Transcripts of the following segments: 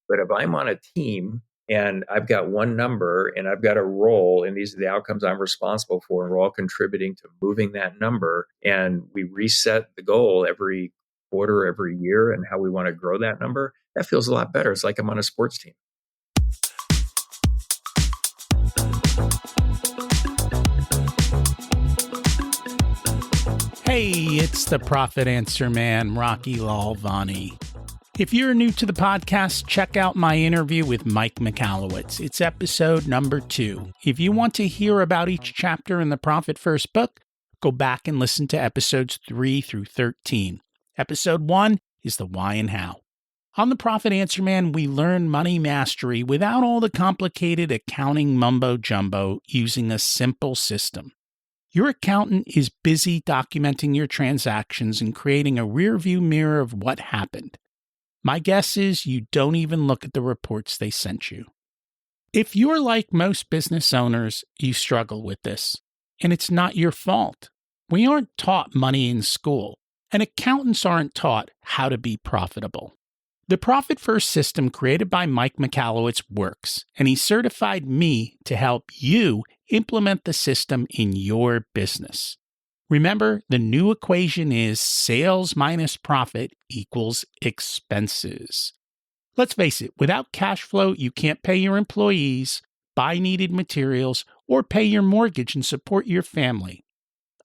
But if I'm on a team and I've got one number and I've got a role and these are the outcomes I'm responsible for, and we're all contributing to moving that number, and we reset the goal every quarter, every year, and how we want to grow that number, that feels a lot better. It's like I'm on a sports team. Hey, it's the Profit Answer Man, Rocky Lalvani. If you're new to the podcast, check out my interview with Mike Michalowicz. It's episode number 2. If you want to hear about each chapter in the Profit First book, go back and listen to episodes 3 through 13. Episode 1 is the why and how. On the Profit Answer Man, we learn money mastery without all the complicated accounting mumbo-jumbo, using a simple system. Your accountant is busy documenting your transactions and creating a rearview mirror of what happened. My guess is you don't even look at the reports they sent you. If you're like most business owners, you struggle with this, and it's not your fault. We aren't taught money in school, and accountants aren't taught how to be profitable. The Profit First system created by Mike Michalowicz works, and he certified me to help you implement the system in your business. Remember, the new equation is sales minus profit equals expenses. Let's face it, without cash flow, you can't pay your employees, buy needed materials, or pay your mortgage and support your family.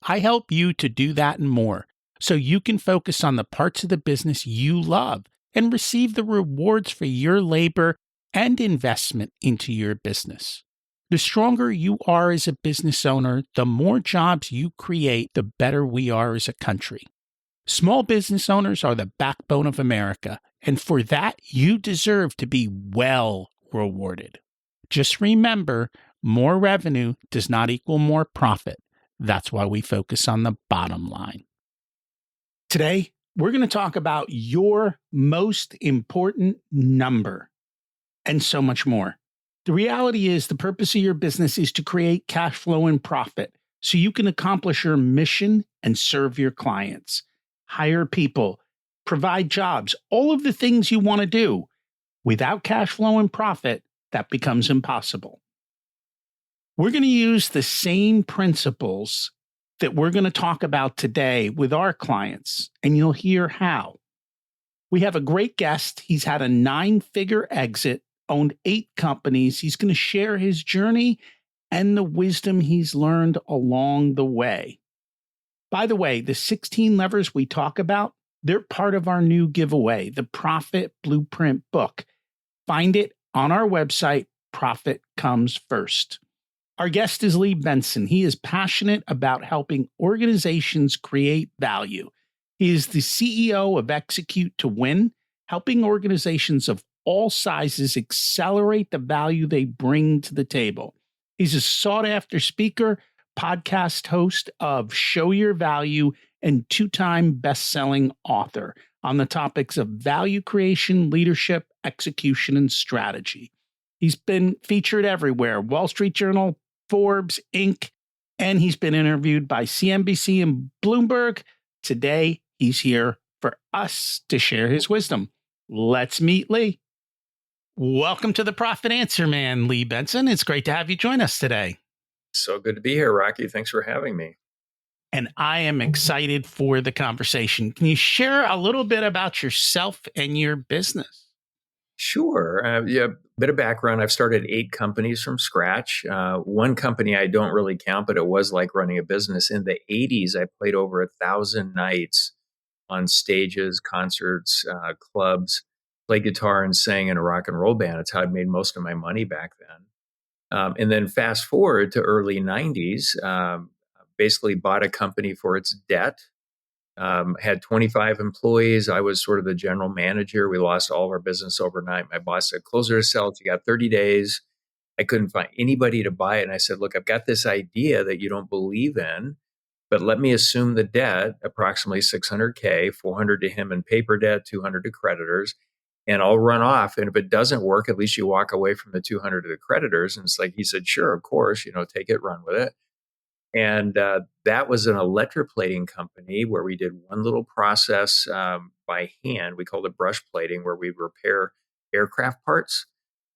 I help you to do that and more, so you can focus on the parts of the business you love and receive the rewards for your labor and investment into your business. The stronger you are as a business owner, the more jobs you create, the better we are as a country. Small business owners are the backbone of America, and for that, you deserve to be well rewarded. Just remember, more revenue does not equal more profit. That's why we focus on the bottom line. Today, we're going to talk about your most important number and so much more. The reality is the purpose of your business is to create cash flow and profit so you can accomplish your mission and serve your clients, hire people, provide jobs, all of the things you want to do. Without cash flow and profit, that becomes impossible. We're going to use the same principles that we're going to talk about today with our clients, and you'll hear how. We have a great guest. He's had a 9-figure exit, owned 8 companies. He's going to share his journey and the wisdom he's learned along the way. By the way, the 16 levers we talk about, they're part of our new giveaway, the Profit Blueprint book. Find it on our website, Profit Comes First. Our guest is Lee Benson. He is passionate about helping organizations create value. He is the CEO of Execute to Win, helping organizations of all sizes accelerate the value they bring to the table. He's a sought-after speaker, podcast host of Show Your Value, and 2-time best-selling author on the topics of value creation, leadership, execution, and strategy. He's been featured everywhere, Wall Street Journal, Forbes, Inc., and he's been interviewed by CNBC and Bloomberg. Today, he's here for us to share his wisdom. Let's meet Lee. Welcome to the Profit Answer Man, Lee Benson. It's great to have you join us today. So good to be here, Rocky. Thanks for having me. And I am excited for the conversation. Can you share a little bit about yourself and your business? Sure. A bit of background. I've started 8 companies from scratch. One company I don't really count, but it was like running a business. In the 80s, I played over 1,000 nights on stages, concerts, clubs, played guitar and sang in a rock and roll band. It's how I made most of my money back then. And then fast forward to early 90s, basically bought a company for its debt. Had 25 employees. I was sort of the general manager. We lost all of our business overnight. My boss said, close her to sell. You got 30 days. I couldn't find anybody to buy it. And I said, look, I've got this idea that you don't believe in, but let me assume the debt, approximately $600K, 400 to him in paper debt, 200 to creditors, and I'll run off. And if it doesn't work, at least you walk away from the 200 to the creditors. And it's like, he said, sure, of course, take it, run with it. And that was an electroplating company where we did one little process by hand. We called it brush plating, where we repair aircraft parts.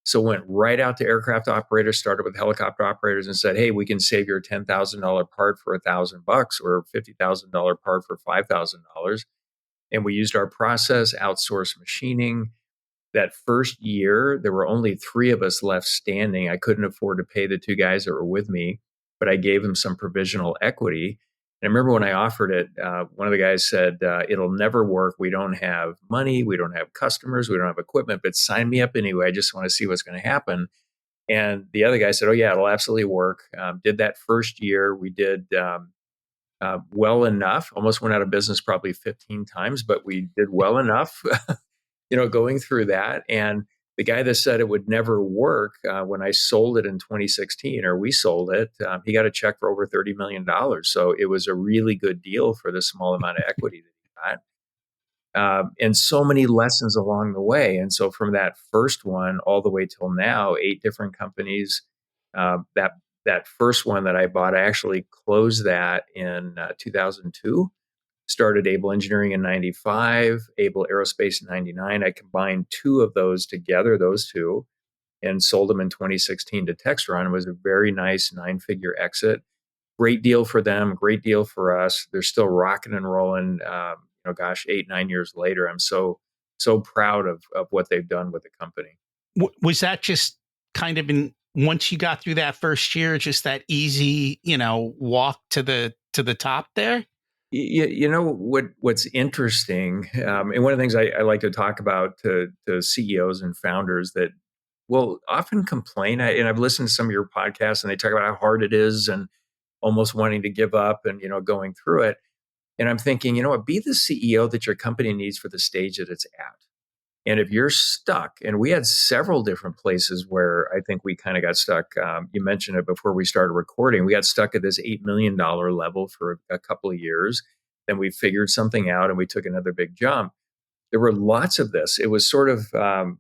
So went right out to aircraft operators, started with helicopter operators and said, hey, we can save your $10,000 part for $1,000 or $50,000 part for $5,000. And we used our process, outsourced machining. That first year, there were only three of us left standing. I couldn't afford to pay the two guys that were with me, but I gave them some provisional equity. And I remember when I offered it, one of the guys said, it'll never work. We don't have money. We don't have customers. We don't have equipment, but sign me up anyway. I just want to see what's going to happen. And the other guy said, oh, yeah, it'll absolutely work. Did that first year. We did well enough, almost went out of business probably 15 times, but we did well enough going through that. And the guy that said it would never work, when I sold it in 2016, or we sold it, he got a check for over $30 million. So it was a really good deal for the small amount of equity that he got. And so many lessons along the way. And so from that first one all the way till now, 8 different companies. That first one that I bought, I actually closed that in 2002. Started Able Engineering in 95, Able Aerospace in 99. I combined 2 of those together, those 2, and sold them in 2016 to Textron. It was a very nice 9-figure exit. Great deal for them, great deal for us. They're still rocking and rolling. 8, 9 years later, I'm so proud of what they've done with the company. Was that just kind of once you got through that first year, just that easy, walk to the top there? What's interesting, and one of the things I like to talk about to CEOs and founders that will often complain, and I've listened to some of your podcasts, and they talk about how hard it is and almost wanting to give up and going through it. And I'm thinking, be the CEO that your company needs for the stage that it's at. And if you're stuck, and we had several different places where I think we kind of got stuck. You mentioned it before we started recording. We got stuck at this $8 million level for a couple of years. Then we figured something out and we took another big jump. There were lots of this. It was sort of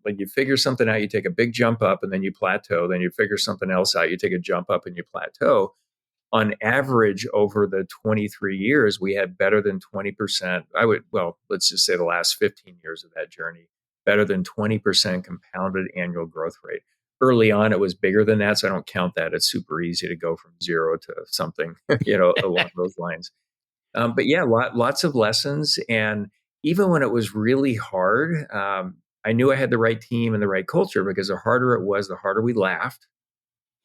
like you figure something out, you take a big jump up and then you plateau. Then you figure something else out, you take a jump up and you plateau. On average, over the 23 years, we had better than 20%. Let's just say the last 15 years of that journey, better than 20% compounded annual growth rate. Early on, it was bigger than that, so I don't count that. It's super easy to go from 0 to something, along those lines. But yeah, lots of lessons. And even when it was really hard, I knew I had the right team and the right culture, because the harder it was, the harder we laughed.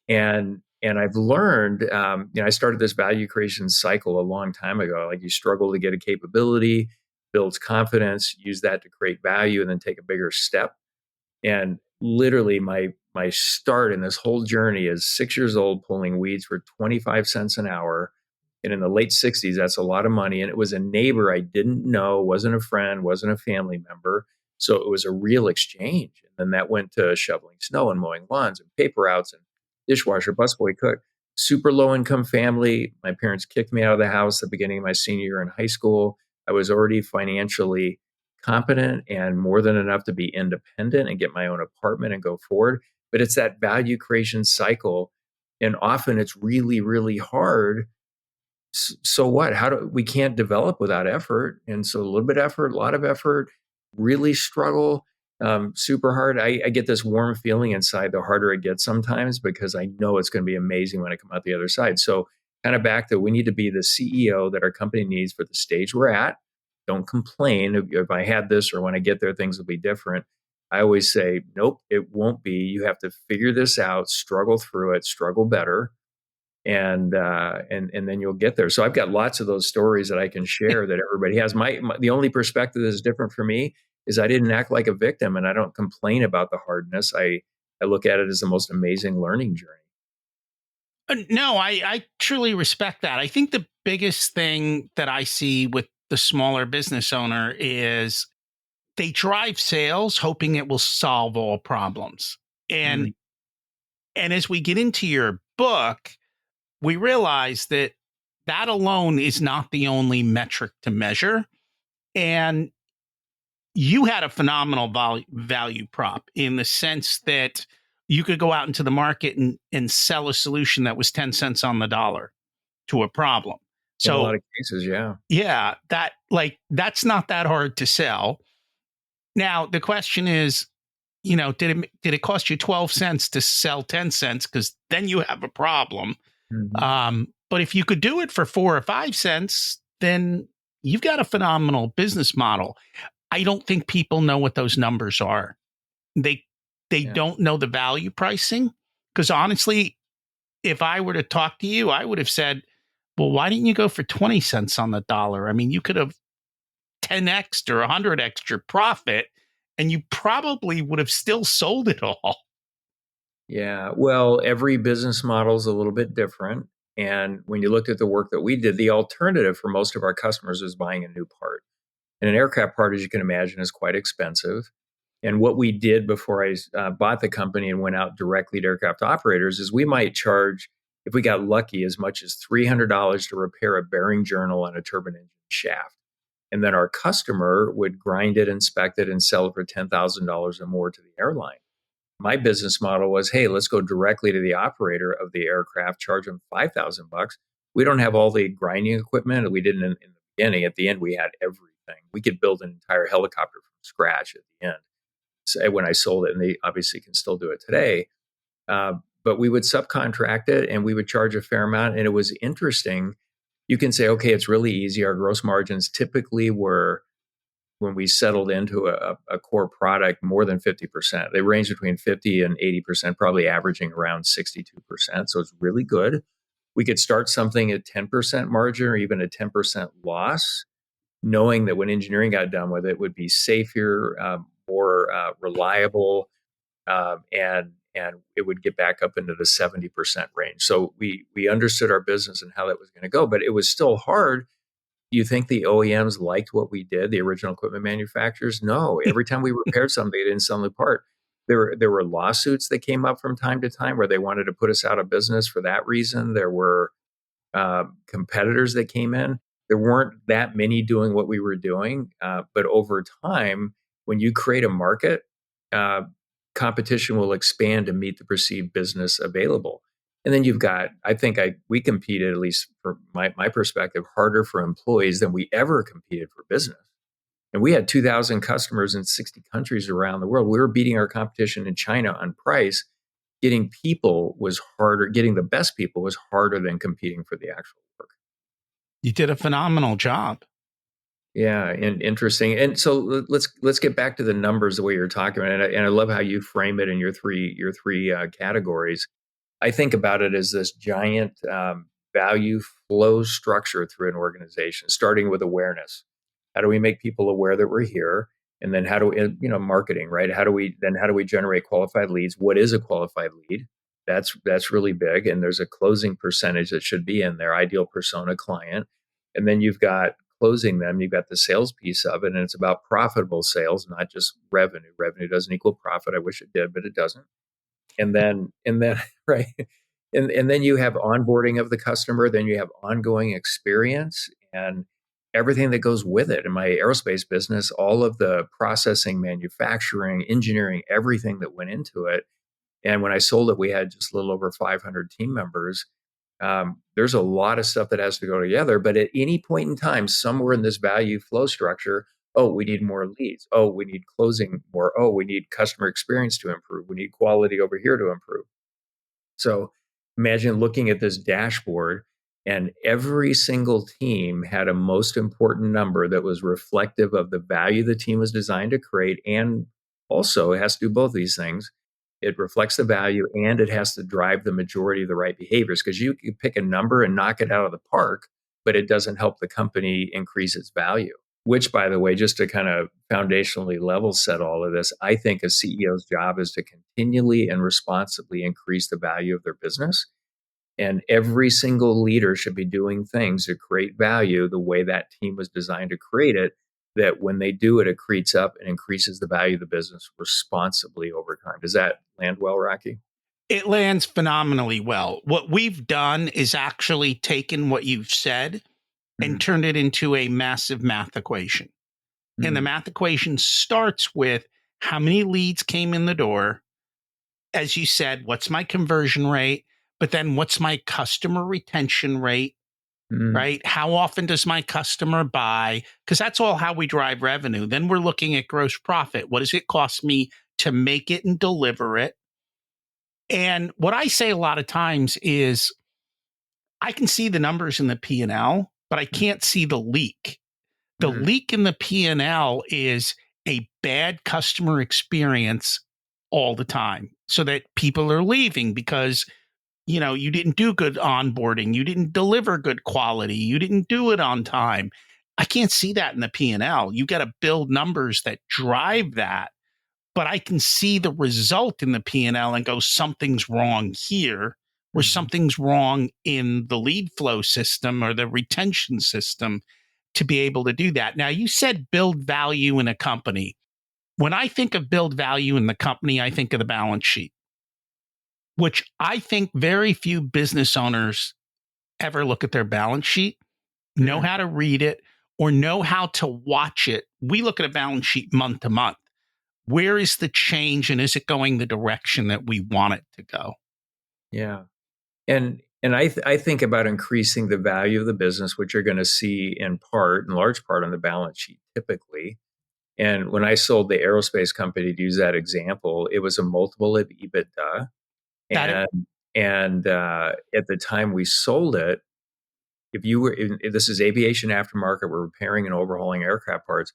And I've learned, I started this value creation cycle a long time ago. Like, you struggle to get a capability, builds confidence, use that to create value, and then take a bigger step. And literally my start in this whole journey is 6 years old, pulling weeds for 25 cents an hour. And in the late 60s, that's a lot of money. And it was a neighbor I didn't know, wasn't a friend, wasn't a family member. So it was a real exchange. And then that went to shoveling snow and mowing lawns and paper outs and dishwasher, busboy, cook. Super low income family. My parents kicked me out of the house at the beginning of my senior year in high school. I was already financially competent and more than enough to be independent and get my own apartment and go forward. But it's that value creation cycle. And often it's really, really hard. So what? We can't develop without effort. And so a little bit of effort, a lot of effort, really struggle. Super hard. I get this warm feeling inside the harder it gets sometimes, because I know it's going to be amazing when I come out the other side. So kind of back to, we need to be the CEO that our company needs for the stage we're at. Don't complain. If I had this, or when I get there, things will be different. I always say, nope, it won't be. You have to figure this out, struggle through it, struggle better. And then you'll get there. So I've got lots of those stories that I can share that everybody has. The only perspective that is different for me is I didn't act like a victim, and I don't complain about the hardness. I look at it as the most amazing learning journey. No, I truly respect that. I think the biggest thing that I see with the smaller business owner is they drive sales hoping it will solve all problems. And as we get into your book, we realize that alone is not the only metric to measure. And you had a phenomenal value prop, in the sense that you could go out into the market and sell a solution that was 10 cents on the dollar to a problem. So in a lot of cases, yeah. Yeah, that's not that hard to sell. Now, the question is, did it cost you 12 cents to sell 10 cents? Because then you have a problem. Mhm. But if you could do it for 4 or 5 cents, then you've got a phenomenal business model. I don't think people know what those numbers are. They Yeah. don't know the value pricing. Because honestly, if I were to talk to you, I would have said, well, why didn't you go for 20 cents on the dollar? I mean, you could have 10x or 100x your profit, and you probably would have still sold it all. Yeah. Well, every business model is a little bit different. And when you looked at the work that we did, the alternative for most of our customers is buying a new part. And an aircraft part, as you can imagine, is quite expensive. And what we did before I bought the company and went out directly to aircraft operators is we might charge, if we got lucky, as much as $300 to repair a bearing journal on a turbine engine shaft. And then our customer would grind it, inspect it, and sell it for $10,000 or more to the airline. My business model was, hey, let's go directly to the operator of the aircraft, charge them $5,000. We don't have all the grinding equipment that we did in the beginning. At the end, we had everything. We could build an entire helicopter from scratch at the end. So when I sold it, and they obviously can still do it today. But we would subcontract it and we would charge a fair amount. And it was interesting. You can say, okay, it's really easy. Our gross margins typically were, when we settled into a core product, more than 50%. They range between 50 and 80%, probably averaging around 62%. So it's really good. We could start something at 10% margin or even a 10% loss, knowing that when engineering got done with it, would be safer, more reliable, and it would get back up into the 70% range. So we understood our business and how that was going to go, but it was still hard. You think the OEMs liked what we did, the original equipment manufacturers? No. Every time we repaired something, they didn't sell the part. There were lawsuits that came up from time to time where they wanted to put us out of business for that reason. There were competitors that came in. There weren't that many doing what we were doing, but over time, when you create a market, uh, competition will expand to meet the perceived business available. And then you've got, we competed, at least from my perspective, harder for employees than we ever competed for business. And we had 2,000 customers in 60 countries around the world. We were beating our competition in China on price. Getting people was harder. Getting the best people was harder than competing for the actual work. You did a phenomenal job. Yeah, and interesting. And so let's get back to the numbers the way you're talking about it. And I love how you frame it in your three categories. I think about it as this giant value flow structure through an organization, starting with awareness. How do we make people aware that we're here? And then how do we, marketing, right? How do we generate qualified leads? What is a qualified lead? That's really big. And there's a closing percentage that should be in there, ideal persona client. And then you've got closing them. You've got the sales piece of it. And it's about profitable sales, not just revenue. Revenue doesn't equal profit. I wish it did, but it doesn't. And then right. And then you have onboarding of the customer, then you have ongoing experience and everything that goes with it. In my aerospace business, all of the processing, manufacturing, engineering, everything that went into it. And when I sold it, we had just a little over 500 team members. There's a lot of stuff that has to go together. But at any point in time, somewhere in this value flow structure, oh, we need more leads. Oh, we need closing more. Oh, we need customer experience to improve. We need quality over here to improve. So imagine looking at this dashboard and every single team had a most important number that was reflective of the value the team was designed to create. And also, it has to do both these things. It reflects the value and it has to drive the majority of the right behaviors because you can pick a number and knock it out of the park, but it doesn't help the company increase its value. Which, by the way, just to kind of foundationally level set all of this, I think a CEO's job is to continually and responsibly increase the value of their business. And every single leader should be doing things to create value the way that team was designed to create it, that when they do it, it creates up and increases the value of the business responsibly over time. Does that land well, Rocky? It lands phenomenally well. What we've done is actually taken what you've said and turned it into a massive math equation. And the math equation starts with how many leads came in the door. As you said, what's my conversion rate? But then what's my customer retention rate? Right? How often does my customer buy? Because that's all how we drive revenue. Then we're looking at gross profit. What does it cost me to make it and deliver it. And what I say a lot of times is I can see the numbers in the P&L, but I can't see the leak. The Mhm. leak in the P&L is a bad customer experience all the time, so that people are leaving because you didn't do good onboarding, you didn't deliver good quality, you didn't do it on time. I can't see that in the P&L. You got to build numbers that drive that, but I can see the result in the P&L and go, something's wrong here, or Mhm. something's wrong in the lead flow system or the retention system to be able to do that. Now, you said build value in a company. When I think of build value in the company, I think of the balance sheet, which I think very few business owners ever look at their balance sheet, know Mm. how to read it, or know how to watch it. We look at a balance sheet month to month. Where is the change, and is it going the direction that we want it to go? Yeah. And I think about increasing the value of the business, which you're going to see in large part on the balance sheet typically. And when I sold the aerospace company, to use that example, it was a multiple of EBITDA. Got it. And at the time we sold it, if you were if this is aviation aftermarket, we're repairing and overhauling aircraft parts.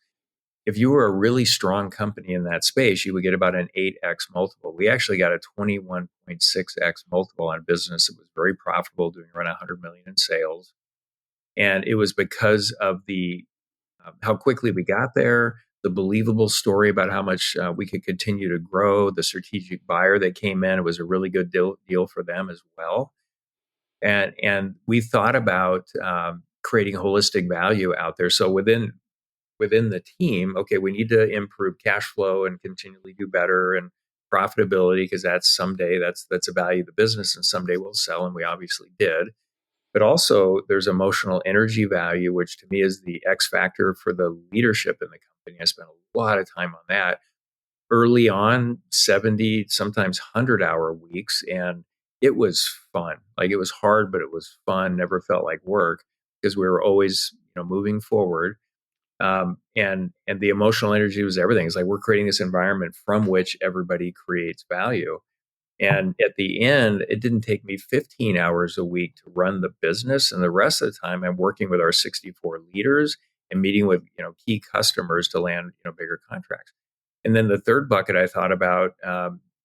If you were a really strong company in that space, you would get about an 8x multiple. We actually got a 21.6x multiple on business that was very profitable, doing around 100 million in sales. And it was because of the how quickly we got there, the believable story about how much we could continue to grow, the strategic buyer that came in. It was a really good deal for them as well. And we thought about creating holistic value out there. So within the team, okay, we need to improve cash flow and continually do better, and profitability, because that's a value of the business, and someday we'll sell, and we obviously did. But also there's emotional energy value, which to me is the X factor for the leadership in the company. I spent a lot of time on that early on, 70, sometimes 100-hour weeks. And it was fun. Like, it was hard, but it was fun. Never felt like work because we were always, moving forward. And the emotional energy was everything. It's like we're creating this environment from which everybody creates value. And at the end, it didn't take me 15 hours a week to run the business. And the rest of the time, I'm working with our 64 leaders and meeting with key customers to land bigger contracts. And then the third bucket I thought about,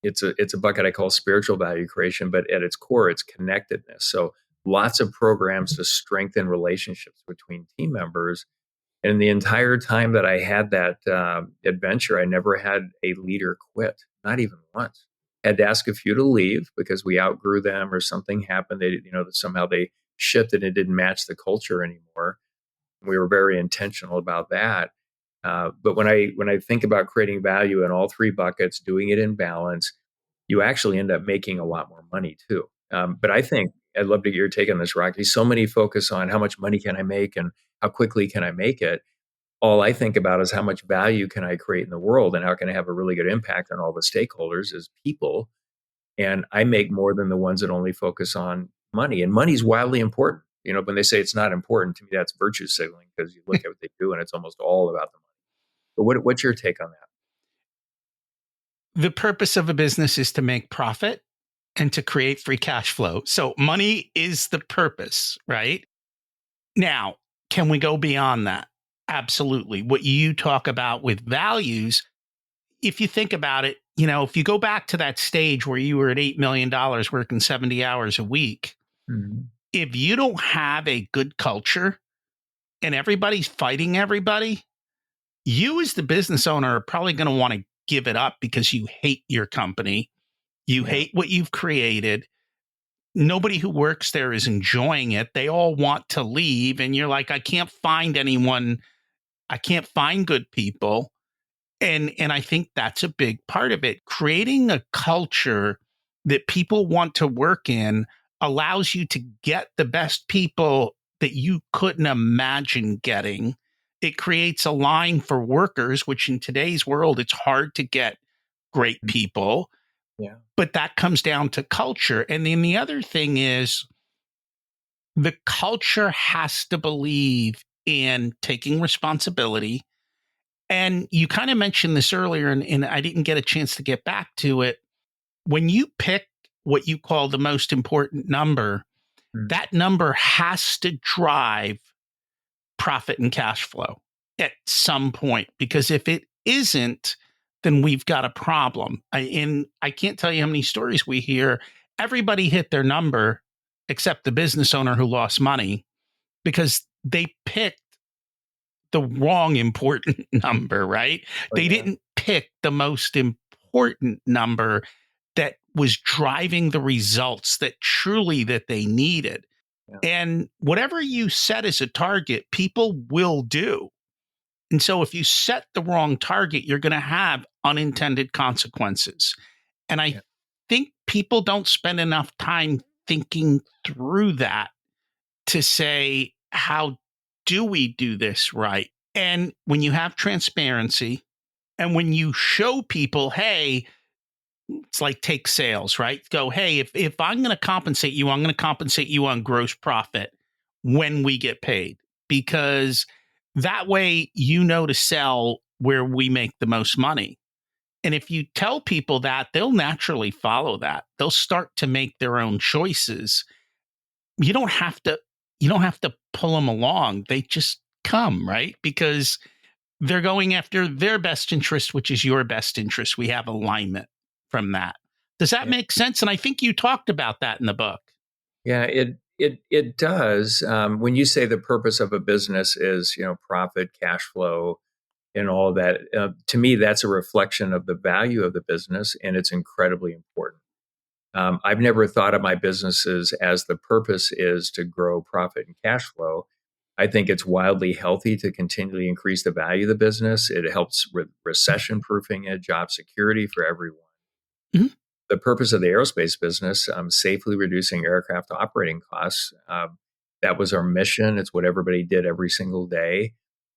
it's a bucket I call spiritual value creation, but at its core, it's connectedness. So lots of programs to strengthen relationships between team members. And the entire time that I had that adventure, I never had a leader quit, not even once. Had to ask a few to leave because we outgrew them or something happened. Somehow they shifted and it didn't match the culture anymore. We were very intentional about that. But when I think about creating value in all three buckets, doing it in balance, you actually end up making a lot more money too. But I think I'd love to get your take on this, Rocky. So many focus on how much money can I make and how quickly can I make it. All I think about is how much value can I create in the world and how can I have a really good impact on all the stakeholders as people. And I make more than the ones that only focus on money. And money's wildly important. When they say it's not important, to me, that's virtue signaling, because you look at what they do and it's almost all about the money. But what's your take on that? The purpose of a business is to make profit and to create free cash flow. So money is the purpose, right? Now, can we go beyond that? Absolutely. What you talk about with values, if you think about it, if you go back to that stage where you were at $8 million working 70 hours a week, Mhm. if you don't have a good culture and everybody's fighting everybody, you as the business owner are probably going to want to give it up because you hate your company. You Yeah. hate what you've created. Nobody who works there is enjoying it. They all want to leave. And you're like, I can't find anyone. I can't find good people. And I think that's a big part of it. Creating a culture that people want to work in allows you to get the best people that you couldn't imagine getting. It creates a line for workers, which in today's world, it's hard to get great Mm. people, Yeah. but that comes down to culture. And then the other thing is the culture has to believe in taking responsibility And you kind of mentioned this earlier, and I didn't get a chance to get back to it. When you pick what you call the most important number, Mm. that number has to drive profit and cash flow at some point, because if it isn't, then we've got a problem. I can't tell you how many stories we hear. Everybody hit their number except the business owner who lost money because they picked the wrong important number, right? Oh, They yeah. didn't pick the most important number that was driving the results that they needed. Yeah. And whatever you set as a target, people will do. And so if you set the wrong target, you're going to have unintended consequences. And I Yeah. think people don't spend enough time thinking through that to say, how do we do this right? And when you have transparency and when you show people, hey, it's like take sales, right? Go, hey, if I'm going to compensate you, I'm going to compensate you on gross profit when we get paid, because that way you know to sell where we make the most money. And if you tell people that, they'll naturally follow that. They'll start to make their own choices. You don't have to pull them along. They just come, right? Because they're going after their best interest, which is your best interest. We have alignment from that. Does that Yeah. make sense? And I think you talked about that in the book. Yeah, it does. When you say the purpose of a business is, profit, cash flow, and all that, to me, that's a reflection of the value of the business, and it's incredibly important. I've never thought of my businesses as the purpose is to grow profit and cash flow. I think it's wildly healthy to continually increase the value of the business. It helps with recession proofing it, job security for everyone. Mhm. The purpose of the aerospace business, safely reducing aircraft operating costs. That was our mission. It's what everybody did every single day.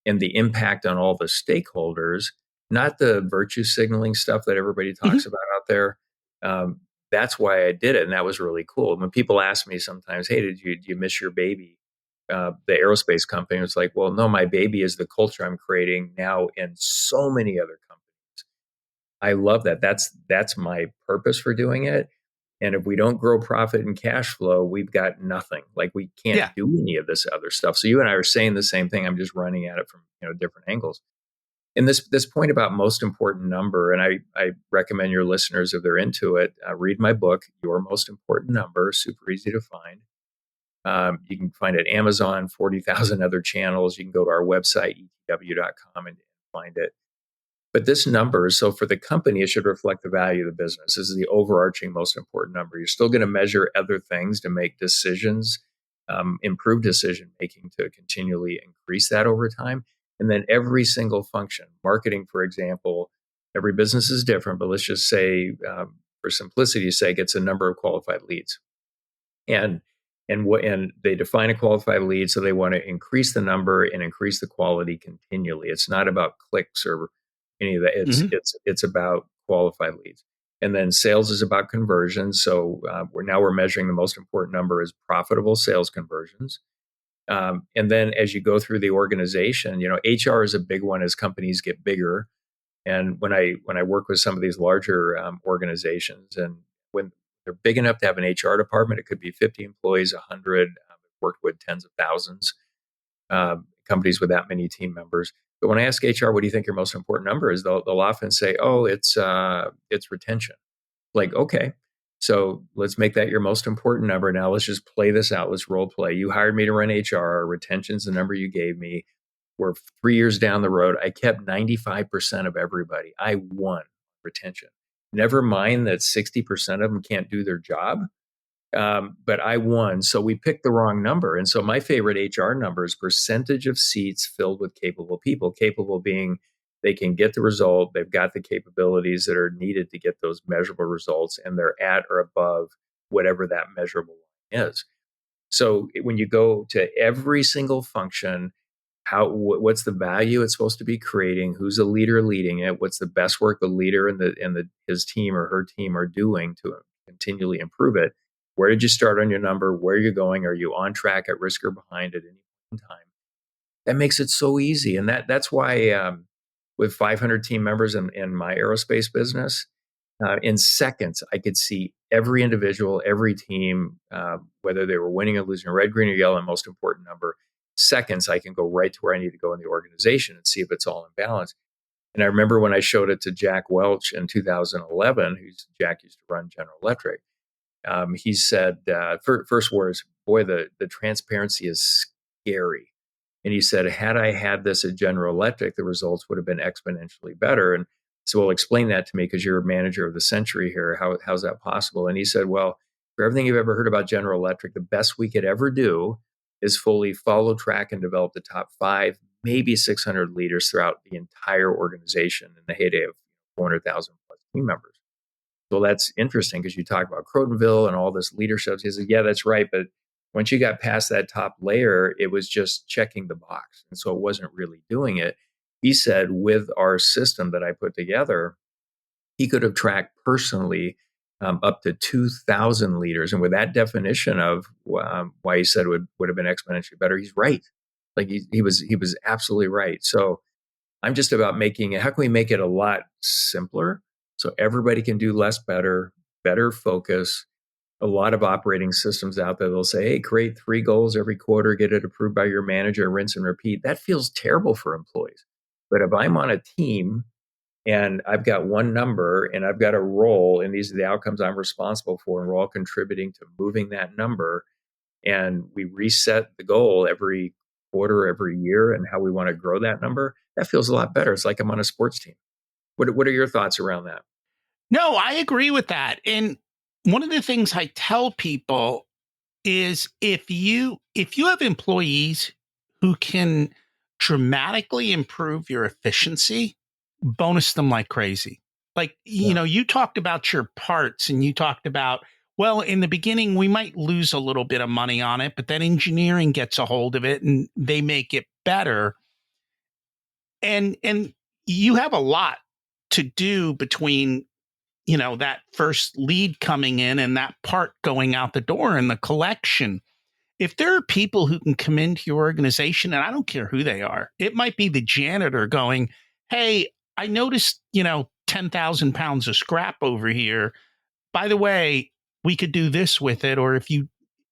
And the impact on all the stakeholders, not the virtue signaling stuff that everybody talks Mhm. about out there. Um, that's why I did it. And that was really cool. When people ask me sometimes, hey, do you miss your baby? The aerospace company was like, well, no, my baby is the culture I'm creating now in so many other companies. I love that. That's my purpose for doing it. And if we don't grow profit and cash flow, we've got nothing. Like we can't Yeah. do any of this other stuff. So you and I are saying the same thing. I'm just running at it from different angles. And this point about most important number, and I recommend your listeners, if they're into it, read my book, Your Most Important Number. Super easy to find. You can find it at Amazon, 40,000 other channels. You can go to our website, etw.com, and find it. But this number, so for the company, it should reflect the value of the business. This is the overarching most important number. You're still going to measure other things to make decisions, improve decision making to continually increase that over time. And then every single function, marketing, for example, every business is different, but let's just say, for simplicity's sake, it's a number of qualified leads. And and they define a qualified lead, so they want to increase the number and increase the quality continually. It's not about clicks or any of that. Mhm. It's about qualified leads. And then sales is about conversions. So we're measuring the most important number is profitable sales conversions. And then as you go through the organization, HR is a big one as companies get bigger. And when I work with some of these larger organizations, and when they're big enough to have an HR department, it could be 50 employees, 100. I've worked with tens of thousands, companies with that many team members. But when I ask HR, what do you think your most important number is? They'll often say, "Oh, it's retention." Like, okay, so let's make that your most important number. Now let's just play this out. Let's role play. You hired me to run HR. Retention's the number you gave me. We're 3 years down the road. I kept 95% of everybody. I won retention. Never mind that 60% of them can't do their job, but I won. So we picked the wrong number. And so my favorite HR number is percentage of seats filled with capable people, capable being they can get the result, they've got the capabilities that are needed to get those measurable results, and they're at or above whatever that measurable line is. So when you go to every single function, what's the value it's supposed to be creating? Who's the leader leading it? What's the best work the leader and his team or her team are doing to continually improve it? Where did you start on your number? Where are you going? Are you on track, at risk, or behind at any time? That makes it so easy, and that's why. with 500 team members in my aerospace business, in seconds, I could see every individual, every team, whether they were winning or losing, red, green, or yellow, and most important number. Seconds, I can go right to where I need to go in the organization and see if it's all in balance. And I remember when I showed it to Jack Welch in 2011, Jack used to run General Electric. He said, first words, boy, the transparency is scary. And he said, had I had this at General Electric, the results would have been exponentially better. And so, well, explain that to me because you're a manager of the century here. How's that possible? And he said, well, for everything you've ever heard about General Electric, the best we could ever do is fully follow, track, and develop the top 5, maybe 600 leaders throughout the entire organization in the heyday of 400,000 plus team members. So that's interesting because you talk about Crotonville and all this leadership. He said, yeah, that's right. But once you got past that top layer, it was just checking the box. And so it wasn't really doing it. He said, with our system that I put together, he could have tracked personally up to 2,000 leaders. And with that definition of why he said would have been exponentially better, he's right. Like he was absolutely right. So I'm just about making it, how can we make it a lot simpler so everybody can do less better focus. A lot of operating systems out there, they'll say, hey, create 3 goals every quarter, get it approved by your manager, rinse and repeat. That feels terrible for employees. But if I'm on a team and I've got one number and I've got a role and these are the outcomes I'm responsible for, and we're all contributing to moving that number, and we reset the goal every quarter, every year, and how we want to grow that number, that feels a lot better. It's like I'm on a sports team. What are your thoughts around that? No, I agree with that. And one of the things I tell people is if you have employees who can dramatically improve your efficiency, bonus them like crazy. Like, you talked about your parts and you talked about, well, in the beginning, we might lose a little bit of money on it, but then engineering gets a hold of it and they make it better. And you have a lot to do between that first lead coming in and that part going out the door and the collection. If there are people who can come into your organization, and I don't care who they are, it might be the janitor going, hey, I noticed, 10,000 pounds of scrap over here. By the way, we could do this with it. Or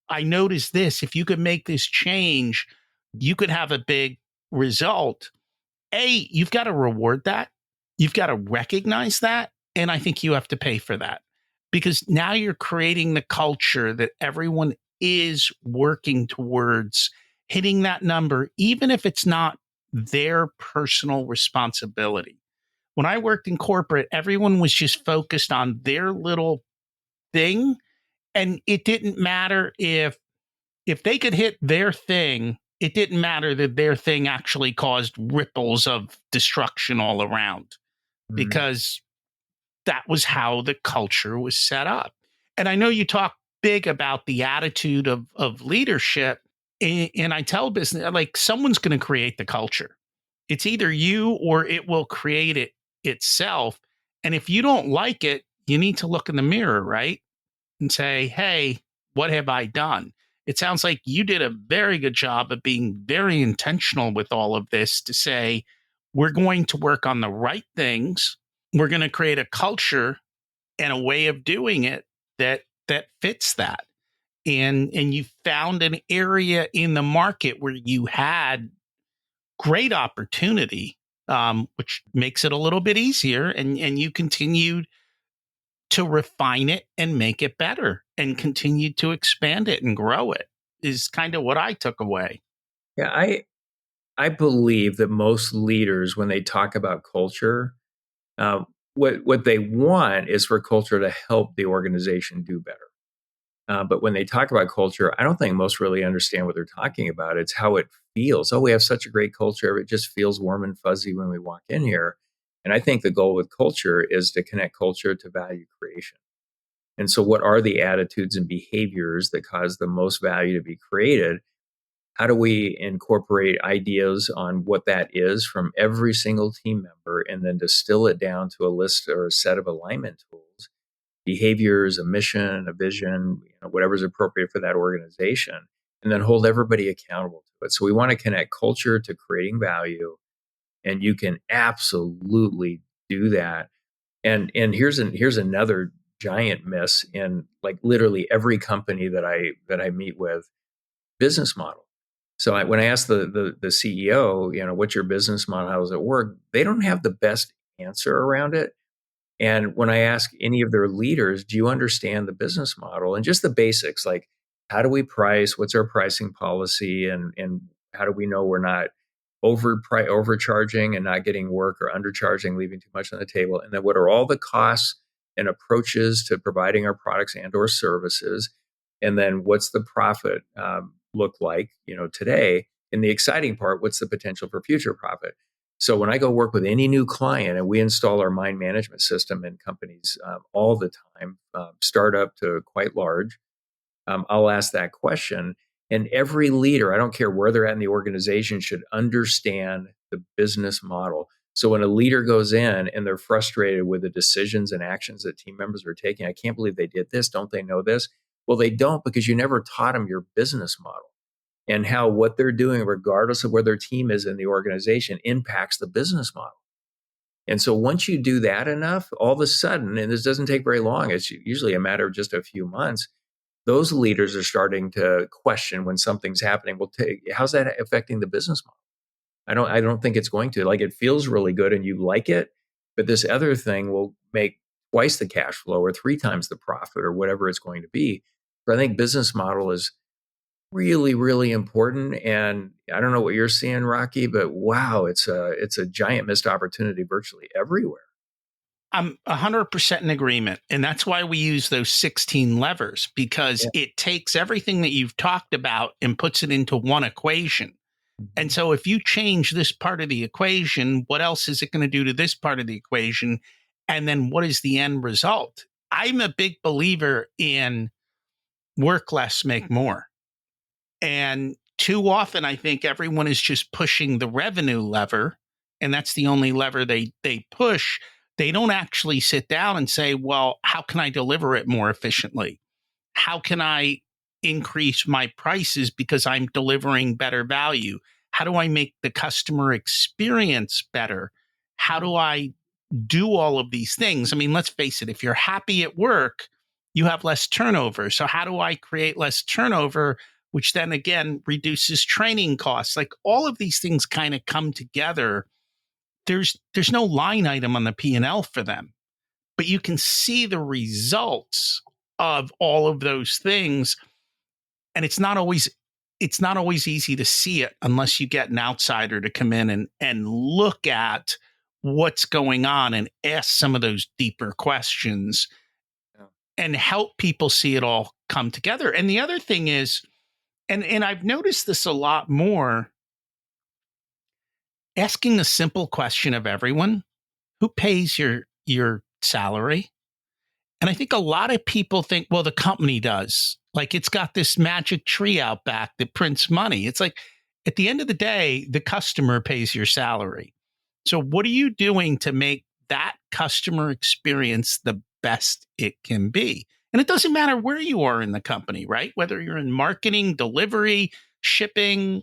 I noticed this, if you could make this change, you could have a big result. You've got to reward that. You've got to recognize that. And I think you have to pay for that because now you're creating the culture that everyone is working towards hitting that number, even if it's not their personal responsibility. When I worked in corporate, everyone was just focused on their little thing. And it didn't matter if they could hit their thing, it didn't matter that their thing actually caused ripples of destruction all around because that was how the culture was set up. And I know you talk big about the attitude of leadership. And I tell business, like, someone's going to create the culture. It's either you or it will create it itself. And if you don't like it, you need to look in the mirror, right? And say, hey, what have I done? It sounds like you did a very good job of being very intentional with all of this to say, we're going to work on the right things. We're going to create a culture and a way of doing it that fits that. And you found an area in the market where you had great opportunity, which makes it a little bit easier. And you continued to refine it and make it better and continue to expand it and grow it is kind of what I took away. Yeah, I believe that most leaders, when they talk about culture, what they want is for culture to help the organization do better. But when they talk about culture, I don't think most really understand what they're talking about. It's how it feels. Oh, we have such a great culture. It just feels warm and fuzzy when we walk in here. And I think the goal with culture is to connect culture to value creation. And so, what are the attitudes and behaviors that cause the most value to be created? How do we incorporate ideas on what that is from every single team member and then distill it down to a list or a set of alignment tools, behaviors, a mission, a vision, whatever's appropriate for that organization, and then hold everybody accountable to it. So we want to connect culture to creating value And you can absolutely do that. And here's another giant miss in like literally every company that I meet with: business model. So when I ask the CEO, what's your business model? How does it work? They don't have the best answer around it. And when I ask any of their leaders, do you understand the business model and just the basics, like how do we price? What's our pricing policy? And how do we know we're not overcharging and not getting work, or undercharging, leaving too much on the table? And then what are all the costs and approaches to providing our products and or services? And then what's the profit look like, today? And the exciting part, what's the potential for future profit? So when I go work with any new client, and we install our mind management system in companies all the time, startup to quite large, I'll ask that question. And every leader, I don't care where they're at in the organization, should understand the business model. So when a leader goes in and they're frustrated with the decisions and actions that team members are taking, I can't believe they did this. Don't they know this? Well, they don't, because you never taught them your business model and how what they're doing, regardless of where their team is in the organization, impacts the business model. And so once you do that enough, all of a sudden, and this doesn't take very long, it's usually a matter of just a few months, those leaders are starting to question when something's happening. Well, how's that affecting the business model? I don't think it's going to. Like, it feels really good and you like it, but this other thing will make twice the cash flow or three times the profit or whatever it's going to be. So I think business model is really, really important. And I don't know what you're seeing, Rocky, but wow, it's a giant missed opportunity virtually everywhere. I'm 100% in agreement. And that's why we use those 16 levers, because Yeah. it takes everything that you've talked about and puts it into one equation. And so if you change this part of the equation, what else is it going to do to this part of the equation? And then what is the end result? I'm a big believer in work less, make more. And too often, I think everyone is just pushing the revenue lever, and that's the only lever they push. They don't actually sit down and say, well, how can I deliver it more efficiently? How can I increase my prices because I'm delivering better value? How do I make the customer experience better? How do I do all of these things? I mean, let's face it, if you're happy at work, you have less turnover. So how do I create less turnover, which then again reduces training costs? Like, all of these things kind of come together. There's no line item on the P&L for them, but you can see the results of all of those things. And it's not always easy to see it unless you get an outsider to come in and look at what's going on and ask some of those deeper questions, Yeah. and help people see it all come together. And the other thing is, and I've noticed this a lot more, asking the simple question of everyone: who pays your salary? And I think a lot of people think, well, the company does. Like, it's got this magic tree out back that prints money. It's like, at the end of the day, the customer pays your salary. So what are you doing to make that customer experience the best it can be? And it doesn't matter where you are in the company, right? Whether you're in marketing, delivery, shipping,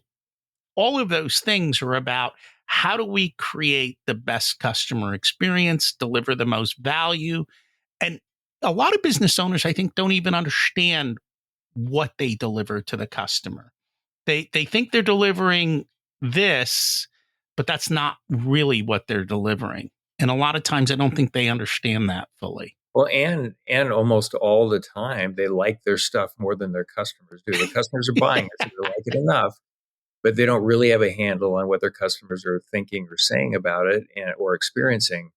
all of those things are about, how do we create the best customer experience, deliver the most value? And a lot of business owners, I think, don't even understand what they deliver to the customer. They think they're delivering this, but that's not really what they're delivering. And a lot of times I don't think they understand that fully. Well, and almost all the time, they like their stuff more than their customers do. The customers are buying it, so they like it enough, but they don't really have a handle on what their customers are thinking or saying about it, or experiencing.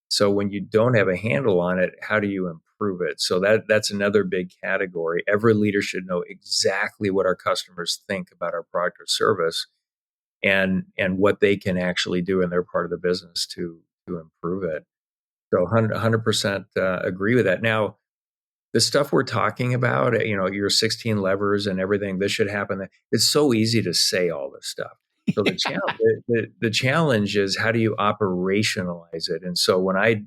So when you don't have a handle on it, how do you improve it? So that's another big category. Every leader should know exactly what our customers think about our product or service, and what they can actually do in their part of the business to improve it. So 100% agree with that. Now, the stuff we're talking about, your 16 levers and everything, this should happen. It's so easy to say all this stuff. So the challenge is, how do you operationalize it? And so and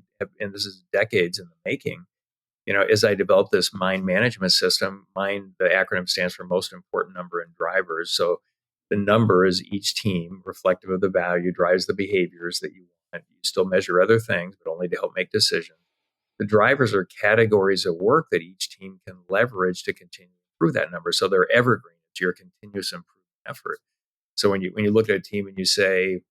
this is decades in the making, as I developed this mind management system, the acronym stands for most important number in drivers. So The number is each team reflective of the value, drives the behaviors that you want. You still measure other things, but only to help make decisions. The drivers are categories of work that each team can leverage to continue to improve that number. So they're evergreen. It's your continuous improvement effort. So when you look at a team and you say,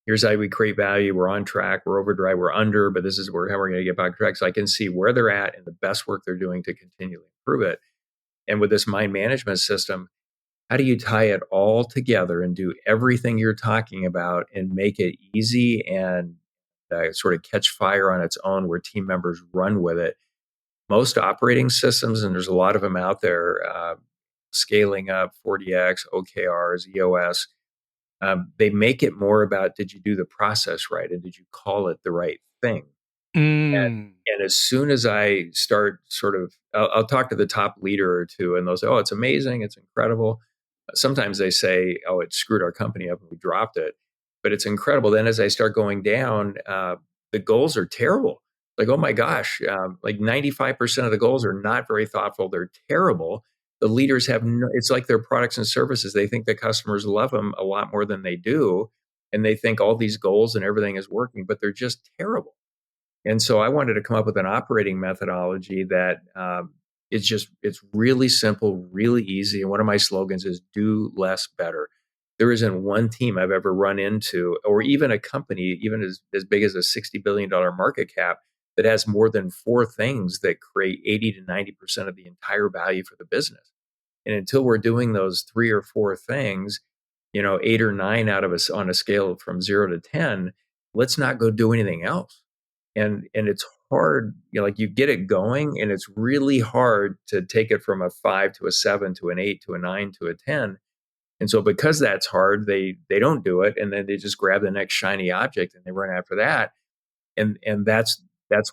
here's how we create value, we're on track, we're overdrive, we're under, but this is how we're going to get back on track. So I can see where they're at and the best work they're doing to continually improve it. And with this mind management system, how do you tie it all together and do everything you're talking about and make it easy and sort of catch fire on its own where team members run with it? Most operating systems, and there's a lot of them out there, scaling up, 40X, OKRs, EOS, they make it more about, did you do the process right? And did you call it the right thing? And as soon as I start I'll talk to the top leader or two and they'll say, oh, it's amazing. It's incredible. Sometimes they say, oh, it screwed our company up and we dropped it, but it's incredible. Then as I start going down, the goals are terrible. Like, oh my gosh, like 95% of the goals are not very thoughtful. They're terrible. The leaders it's like their products and services. They think the customers love them a lot more than they do. And they think all these goals and everything is working, but they're just terrible. And so I wanted to come up with an operating methodology that it's really simple, really easy. And one of my slogans is do less better. There isn't one team I've ever run into, or even a company, even as big as a $60 billion market cap, that has more than four things that create 80 to 90% of the entire value for the business. And until we're doing those three or four things, 8 or 9 out of us on a scale from 0 to 10, let's not go do anything else. And it's hard, like you get it going and it's really hard to take it from a 5 to a 7 to an 8 to a 9 to a 10. And so because that's hard, they don't do it. And then they just grab the next shiny object and they run after that. And that's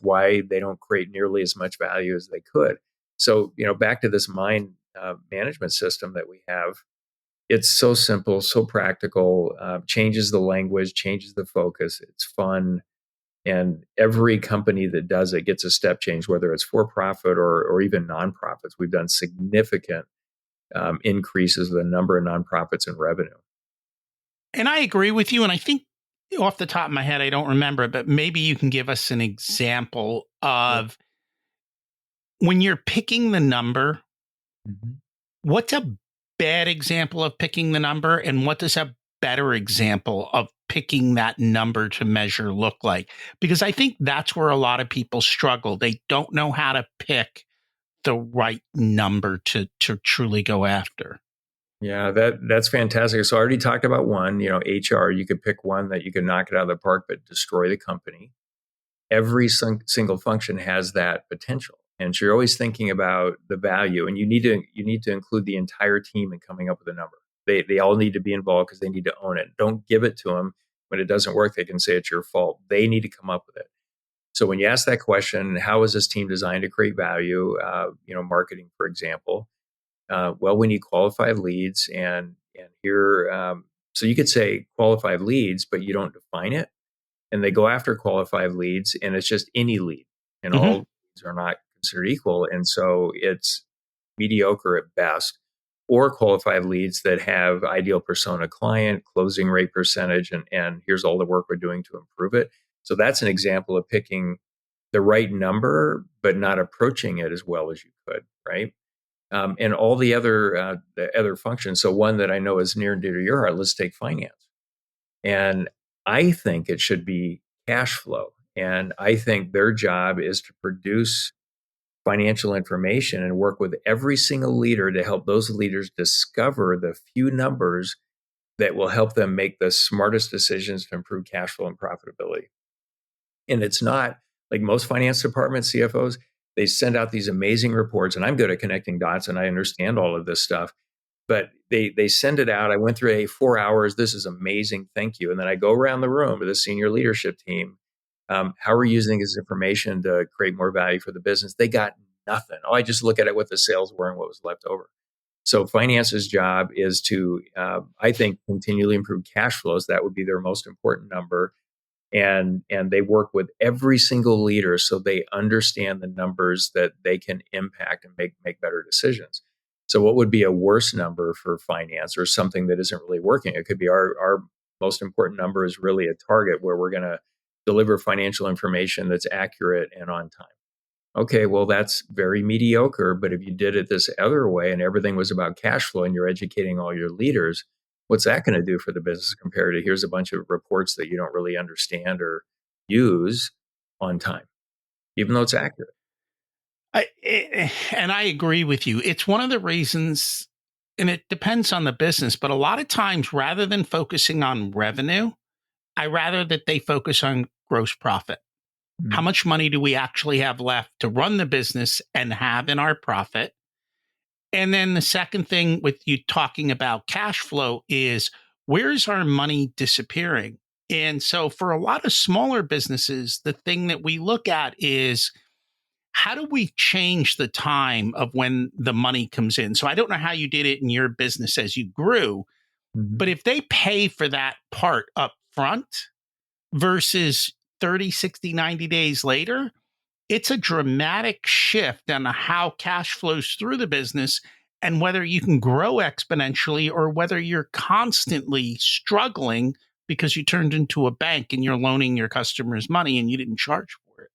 why they don't create nearly as much value as they could. So, back to this mind management system that we have, it's so simple, so practical, changes the language, changes the focus. It's fun. And every company that does it gets a step change, whether it's for profit or even nonprofits. We've done significant increases in the number of nonprofits and revenue. And I agree with you. And I think off the top of my head, I don't remember, but maybe you can give us an example of when you're picking the number, what's a bad example of picking the number and what does a better example of picking that number to measure look like? Because I think that's where a lot of people struggle. They don't know how to pick the right number to truly go after. Yeah, that's fantastic. So I already talked about one, HR, you could pick one that you could knock it out of the park, but destroy the company. Every single function has that potential. And so you're always thinking about the value, and you need to include the entire team in coming up with a number. They all need to be involved because they need to own it. Don't give it to them when it doesn't work. They can say it's your fault. They need to come up with it. So when you ask that question, how is this team designed to create value? Marketing, for example. Well, we need qualified leads, and here, so you could say qualified leads, but you don't define it. And they go after qualified leads, and it's just any lead, and all leads are not considered equal. And so it's mediocre at best, or qualified leads that have ideal persona client, closing rate percentage, and here's all the work we're doing to improve it. So that's an example of picking the right number, but not approaching it as well as you could, right? And all the other functions. So one that I know is near and dear to your heart, let's take finance. And I think it should be cash flow. And I think their job is to produce financial information and work with every single leader to help those leaders discover the few numbers that will help them make the smartest decisions to improve cash flow and profitability. And it's not like most finance departments, CFOs, they send out these amazing reports, and I'm good at connecting dots and I understand all of this stuff, but they send it out. I went through 4 hours. This is amazing. Thank you. And then I go around the room to the senior leadership team. How are we using this information to create more value for the business? They got nothing. Oh, I just look at it what the sales were and what was left over. So finance's job is to, I think, continually improve cash flows. That would be their most important number. And they work with every single leader so they understand the numbers that they can impact and make better decisions. So what would be a worse number for finance or something that isn't really working? It could be our most important number is really a target where we're going to deliver financial information that's accurate and on time. Okay, well, that's very mediocre. But if you did it this other way and everything was about cash flow and you're educating all your leaders, what's that going to do for the business compared to here's a bunch of reports that you don't really understand or use on time, even though it's accurate? And I agree with you. It's one of the reasons, and it depends on the business, but a lot of times, rather than focusing on revenue, I rather that they focus on gross profit. How Mm. much money do we actually have left to run the business and have in our profit? And then the second thing with you talking about cash flow is where's our money disappearing? And so for a lot of smaller businesses, the thing that we look at is how do we change the time of when the money comes in? So I don't know how you did it in your business as you grew, but Mhm. if they pay for that part up front versus 30, 60, 90 days later, it's a dramatic shift on how cash flows through the business and whether you can grow exponentially or whether you're constantly struggling because you turned into a bank and you're loaning your customers money and you didn't charge for it.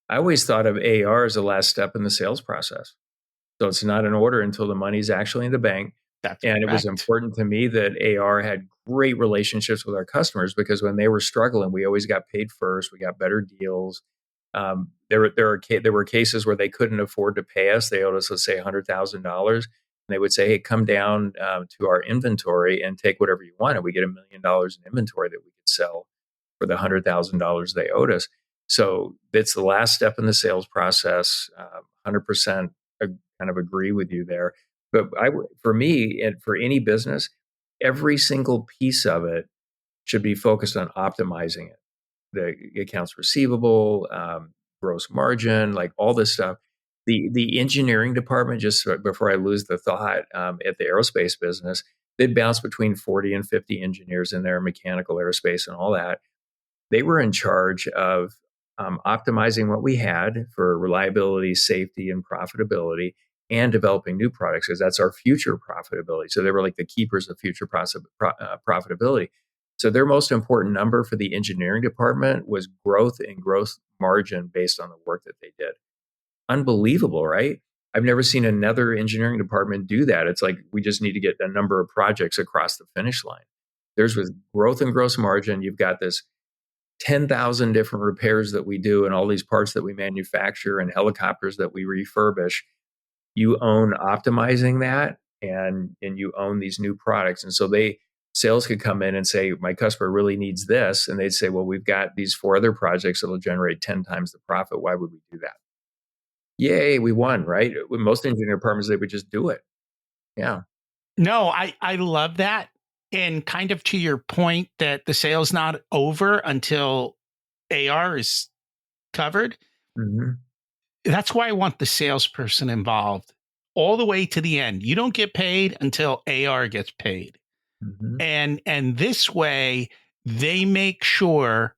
I always thought of AR as the last step in the sales process. So it's not an order until the money's actually in the bank. That's And it was correct. important to me that AR had great relationships with our customers because when they were struggling, we always got paid first. We got better deals. There were cases where they couldn't afford to pay us. They owed us, let's say, $100,000. And they would say, "Hey, come down to our inventory and take whatever you want." And we get $1 million in inventory that we could sell for the $100,000 they owed us. So it's the last step in the sales process. 100% kind of agree with you there. But for me and for any business, every single piece of it should be focused on optimizing it. The accounts receivable, gross margin, like all this stuff. The engineering department, just before I lose the thought, at the aerospace business, they'd bounce between 40 and 50 engineers in there, mechanical, aerospace, and all that. They were in charge of optimizing what we had for reliability, safety, and profitability, and developing new products because that's our future profitability. So they were like the keepers of future profitability. So their most important number for the engineering department was growth and growth margin based on the work that they did. Unbelievable, right? I've never seen another engineering department do that. It's like we just need to get a number of projects across the finish line. There's with growth and gross margin, you've got this 10,000 different repairs that we do and all these parts that we manufacture and helicopters that we refurbish. You own optimizing that and you own these new products. And so sales could come in and say, my customer really needs this. And they'd say, well, we've got these 4 other projects that'll generate 10 times the profit. Why would we do that? Yay, we won, right? With most engineering departments, they would just do it. Yeah. No, I love that. And kind of to your point that the sale's not over until AR is covered. Hmm. That's why I want the salesperson involved all the way to the end. You don't get paid until AR gets paid. Hmm. And this way they make sure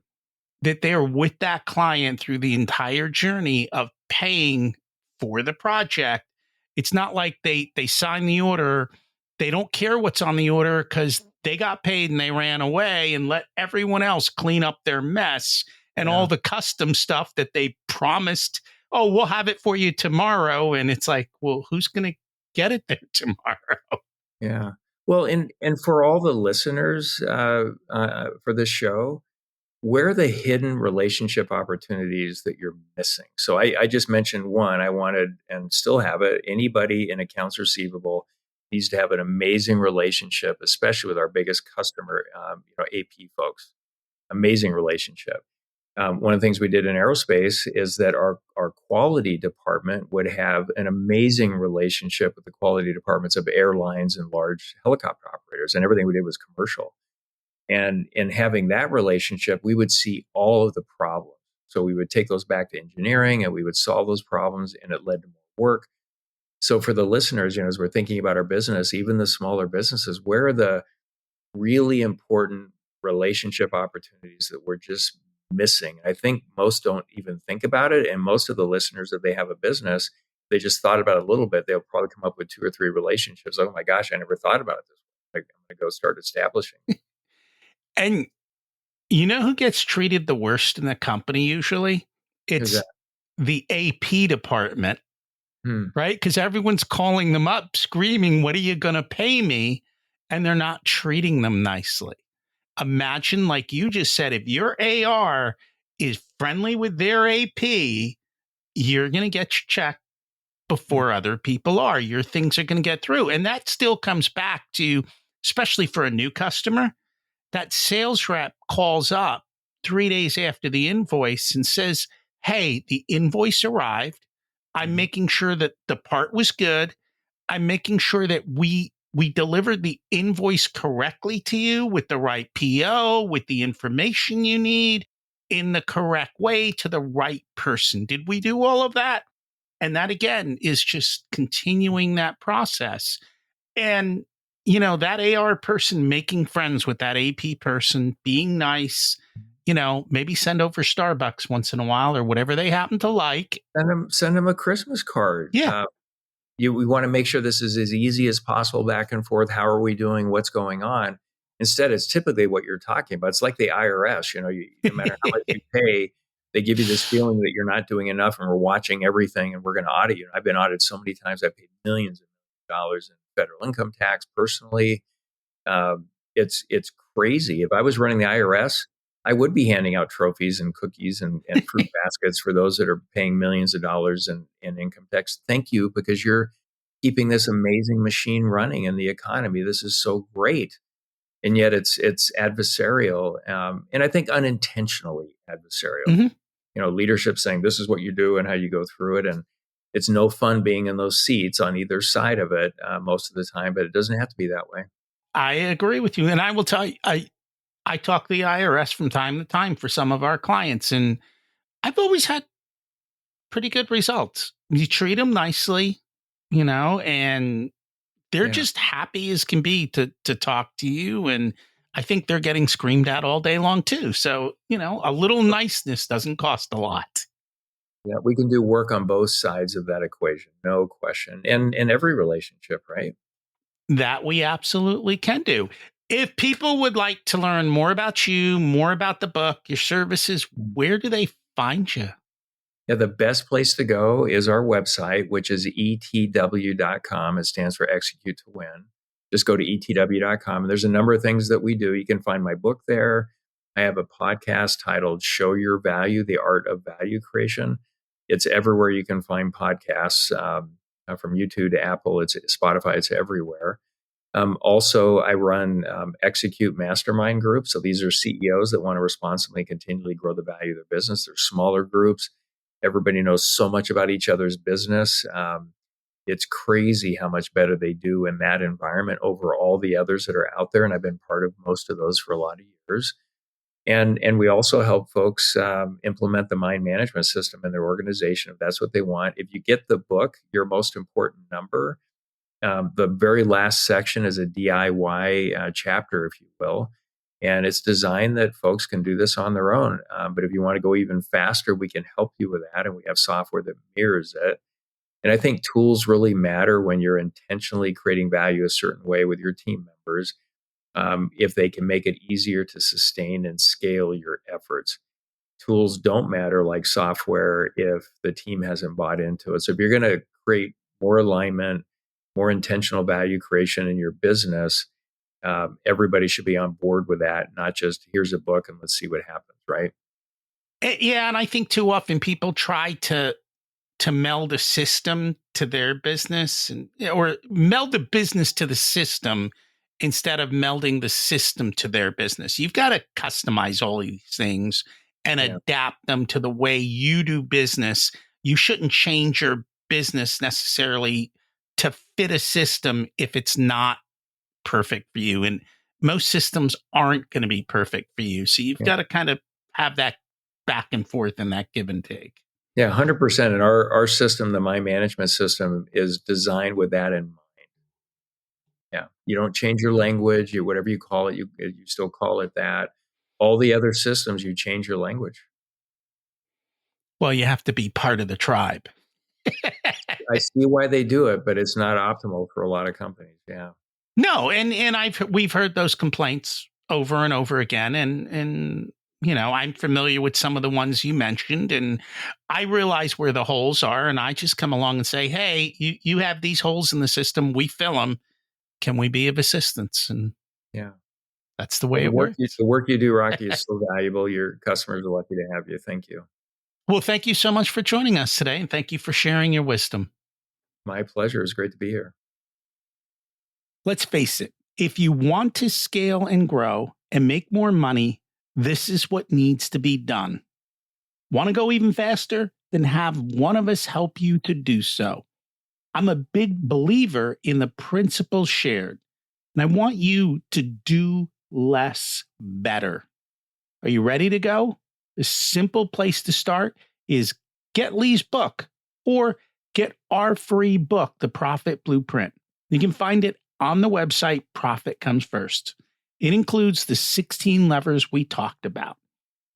that they're with that client through the entire journey of paying for the project. It's not like they sign the order, they don't care what's on the order because they got paid and they ran away and let everyone else clean up their mess and all Yeah. the custom stuff that they promised. Oh, we'll have it for you tomorrow. And it's like, well, who's going to get it there tomorrow? Yeah. Well, and for all the listeners for this show, where are the hidden relationship opportunities that you're missing? So I just mentioned one. I wanted and still have it. Anybody in accounts receivable needs to have an amazing relationship, especially with our biggest customer, AP folks. Amazing relationship. One of the things we did in aerospace is that our quality department would have an amazing relationship with the quality departments of airlines and large helicopter operators, and everything we did was commercial. And in having that relationship, we would see all of the problems. So we would take those back to engineering and we would solve those problems, and it led to more work. So for the listeners, as we're thinking about our business, even the smaller businesses, where are the really important relationship opportunities that we're just missing? I think most don't even think about it. And most of the listeners, if they have a business, they just thought about it a little bit, they'll probably come up with 2 or 3 relationships. Oh my gosh, I never thought about it this way. I'm going to go start establishing. And you know who gets treated the worst in the company usually? Who's that? It's the AP department, Hmm. right? Because everyone's calling them up screaming, "What are you going to pay me?" And they're not treating them nicely. Imagine, like you just said, if your AR is friendly with their AP, you're going to get your check Hmm. before other people are. Your things are going to get through. And that still comes back to, especially for a new customer, that sales rep calls up 3 days after the invoice and says, "Hey, the invoice arrived. I'm Hmm. making sure that the part was good. I'm making sure that we delivered the invoice correctly to you with the right PO, with the information you need in the correct way to the right person. Did we do all of that?" And that again is just continuing that process. And that AR person making friends with that AP person, being nice, maybe send over Starbucks once in a while or whatever they happen to like. Send them a Christmas card. Yeah. We want to make sure this is as easy as possible back and forth. How are we doing? What's going on? Instead, it's typically what you're talking about. It's like the IRS. No matter how much you pay, they give you this feeling that you're not doing enough, and we're watching everything, and we're going to audit you. I've been audited so many times. I paid millions of dollars in federal income tax personally. It's crazy. If I was running the IRS, I would be handing out trophies and cookies and fruit baskets for those that are paying millions of dollars in income tax. Thank you, because you're keeping this amazing machine running in the economy. This is so great. And yet it's adversarial, and I think unintentionally adversarial. Mhm. Leadership saying this is what you do and how you go through it, and it's no fun being in those seats on either side of it most of the time. But it doesn't have to be that way. I agree with you. And I will tell you, I talk to the IRS from time to time for some of our clients, and I've always had pretty good results. You treat them nicely, and they're Yeah. just happy as can be to talk to you. And I think they're getting screamed at all day long too. So, a little niceness doesn't cost a lot. Yeah, we can do work on both sides of that equation, no question. And in every relationship, right? That we absolutely can do. If people would like to learn more about you, more about the book, your services, where do they find you? Yeah, the best place to go is our website, which is etw.com. It stands for Execute to Win. Just go to etw.com. And there's a number of things that we do. You can find my book there. I have a podcast titled Show Your Value, The Art of Value Creation. It's everywhere you can find podcasts, from YouTube to Apple, it's Spotify, it's everywhere. Also, I run Execute Mastermind groups. So these are CEOs that want to responsibly continually grow the value of their business. They're smaller groups. Everybody knows so much about each other's business. It's crazy how much better they do in that environment over all the others that are out there. And I've been part of most of those for a lot of years. And we also help folks implement the mind management system in their organization if that's what they want. If you get the book, your most important number, the very last section is a DIY chapter, if you will. And it's designed that folks can do this on their own. But if you want to go even faster, we can help you with that. And we have software that mirrors it. And I think tools really matter when you're intentionally creating value a certain way with your team members, if they can make it easier to sustain and scale your efforts. Tools don't matter like software if the team hasn't bought into it. So if you're going to create more alignment, more intentional value creation in your business, everybody should be on board with that, not just here's a book and let's see what happens, right? Yeah, and I think too often people try to meld a system to their business or meld the business to the system instead of melding the system to their business. You've got to customize all these things and Yeah. adapt them to the way you do business. You shouldn't change your business necessarily to fit a system if it's not perfect for you. And most systems aren't going to be perfect for you. So you've Yeah. got to kind of have that back and forth and that give and take. Yeah, 100%. And our system, the mind management system, is designed with that in mind. Yeah. You don't change your language, whatever you call it, you still call it that. All the other systems, you change your language. Well, you have to be part of the tribe. I see why they do it, but it's not optimal for a lot of companies. Yeah. No, and we've heard those complaints over and over again, and I'm familiar with some of the ones you mentioned, and I realize where the holes are, and I just come along and say, hey, you have these holes in the system, we fill them. Can we be of assistance? And Yeah. that's the Well, way it works. the work you do, Rocky, is so valuable. Your customers are lucky to have you. Thank you. Well, thank you so much for joining us today, and thank you for sharing your wisdom. My pleasure. It's great to be here. Let's face it, if you want to scale and grow and make more money, this is what needs to be done. Want to go even faster? Then have one of us help you to do so. I'm a big believer in the principles shared, and I want you to do less better. Are you ready to go? A simple place to start is get Lee's book or get our free book, The Profit Blueprint. You can find it on the website, Profit Comes First. It includes the 16 levers we talked about.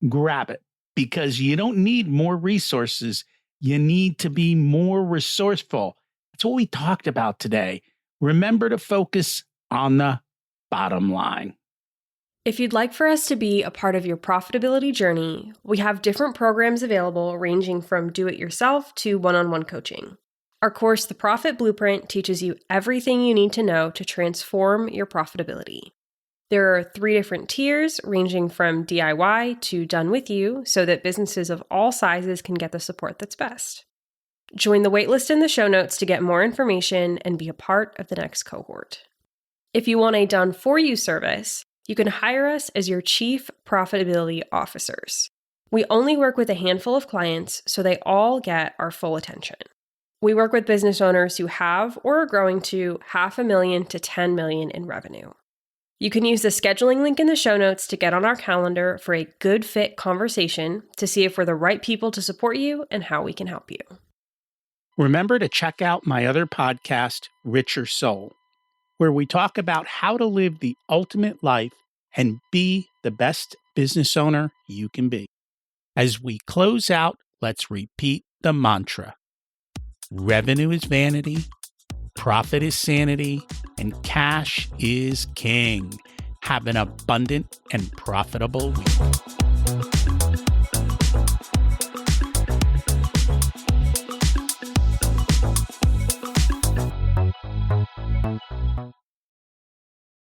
Grab it because you don't need more resources. You need to be more resourceful. That's what we talked about today. Remember to focus on the bottom line. If you'd like for us to be a part of your profitability journey, we have different programs available ranging from do-it-yourself to one-on-one coaching. Our course, The Profit Blueprint, teaches you everything you need to know to transform your profitability. There are 3 different tiers ranging from DIY to done with you so that businesses of all sizes can get the support that's best. Join the waitlist in the show notes to get more information and be a part of the next cohort. If you want a done-for-you service, you can hire us as your Chief Profitability Officers. We only work with a handful of clients, so they all get our full attention. We work with business owners who have or are growing to $500,000 to $10 million in revenue. You can use the scheduling link in the show notes to get on our calendar for a good fit conversation to see if we're the right people to support you and how we can help you. Remember to check out my other podcast, Richer Soul, where we talk about how to live the ultimate life and be the best business owner you can be. As we close out, let's repeat the mantra. Revenue is vanity, profit is sanity, and cash is king. Have an abundant and profitable week.